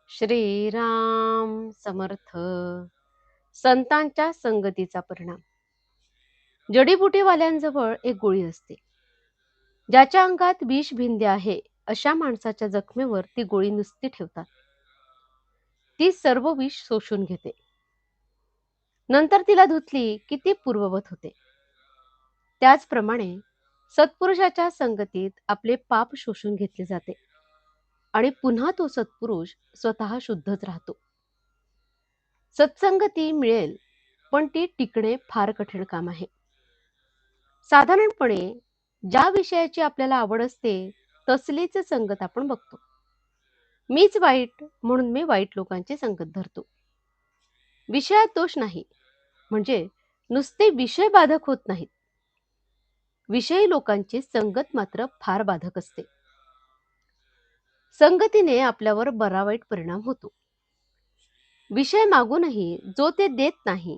श्रीराम समर्थ. संतांच्या संगतीचा परिणाम. जडीबुटीवाल्यांजवळ एक गोळी असते. ज्याच्या अंगात विष भिंते आहे अशा माणसाच्या जखमेवर ती गोळी नुसती ठेवतात. ती सर्व विष शोषून घेते. नंतर तिला धुतली की ती पूर्ववत होते. त्याचप्रमाणे सत्पुरुषाच्या संगतीत आपले पाप शोषून घेतले जाते आणि पुन्हा तो सत्पुरुष स्वतः शुद्धच राहतो. सत्संगती मिळेल, पण ती टिकणे फार कठीण काम आहे. साधारणपणे ज्या विषयाची आपल्याला आवड असते तसलीच संगत आपण बघतो. मीच वाईट म्हणून मी वाईट लोकांची संगत धरतो. विषयात दोष नाही, म्हणजे नुसते विषय बाधक होत नाहीत. विषयी लोकांची संगत मात्र फार बाधक असते. संगतीने आपल्यावर बरा वाईट परिणाम होतो. विषय मागूनही जो ते देत नाही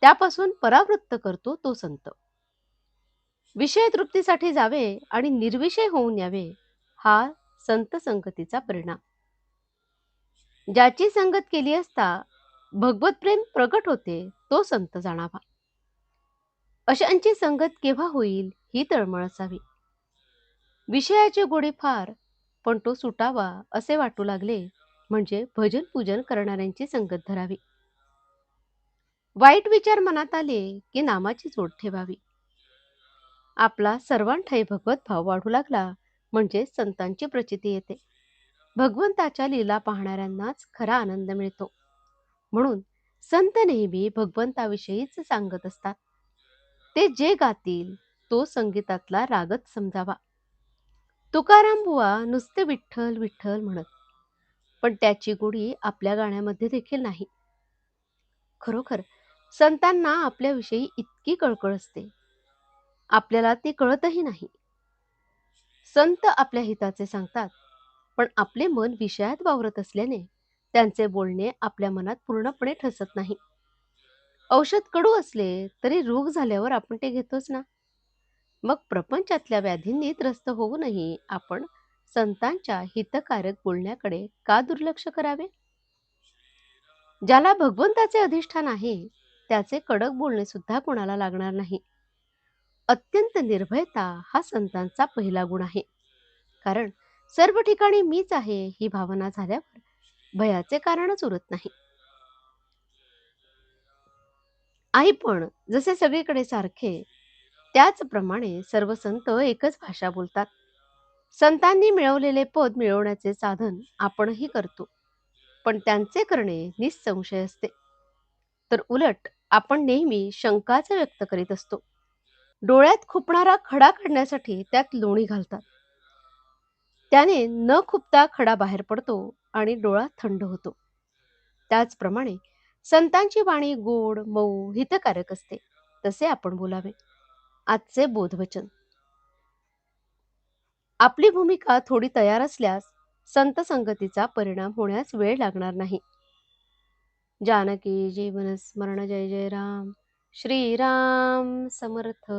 त्यापासून परावृत्त करतो तो संत. विषय तृप्तीसाठी जावे आणि निर्विषय होऊन यावे हा संत संगतीचा परिणाम. ज्याची संगत केली असता भगवत प्रेम प्रगट होते तो संत जाणावा. अशांची संगत केव्हा होईल ही तळमळ असावी. विषयाची गोडी फार, पण तो सुटावा असे वाटू लागले म्हणजे भजन पूजन करणाऱ्यांची संगत धरावी. वाईट विचार मनात आले की नामाची जोड ठेवावी. आपला सर्वांठायी भगवत भाव वाढू लागला म्हणजे संतांची प्रचिती येते. भगवंताच्या लीला पाहणाऱ्यांनाच खरा आनंद मिळतो. म्हणून संत नेहमी भगवंताविषयीच सांगत असतात. ते जे गातील तो संगीतातला रागच समजावा. तुकाराम बुवा नुसते विठ्ठल विठ्ठल म्हणत, पण त्याची गोडी आपल्या गाण्यामध्ये देखील नाही. खरोखर संतांना आपल्याविषयी इतकी कळकळ असते, आपल्याला ती कळतही नाही. संत आपल्या हिताचे सांगतात, पण आपले मन विषयात वावरत असल्याने त्यांचे बोलणे आपल्या मनात पूर्णपणे ठसत नाही. औषध कडू असले तरी रोग झाल्यावर आपण ते घेतोच ना. मग प्रपंचातल्या व्याधींनी त्रस्त होऊनही आपण संतांच्या हितकारक बोलण्याकडे का दुर्लक्ष करावे. ज्याला भगवंताचे अधिष्ठान आहे त्याचे कडक बोलणे सुद्धा कोणाला लागणार नाही. अत्यंत निर्भयता हा संतांचा पहिला गुण आहे. कारण सर्व ठिकाणी मीच आहे ही भावना झाल्यावर भयाचे कारणच उरत नाही. आई पण जसे सगळीकडे सारखे त्याचप्रमाणे सर्व संत एकच भाषा बोलतात. संतांनी मिळवलेले पद मिळवण्याचे साधन आपणही करतो, पण त्यांचे करणे निसंशय असते. तर उलट आपण नेहमी शंकाच व्यक्त करीत असतो. डोळ्यात खुपणारा खडा काढण्यासाठी त्यात लोणी घालतात. त्याने न खुपता खडा बाहेर पडतो आणि डोळा थंड होतो. त्याचप्रमाणे संतांची वाणी गोड मऊ हितकारक असते, तसे आपण बोलावे. आजचे बोधवचन. आपली भूमिका थोडी तयार असल्यास संत संगतीचा परिणाम होण्यास वेळ लागणार नाही. जानकी जीवन स्मरण. जय जय राम. श्रीराम समर्थ.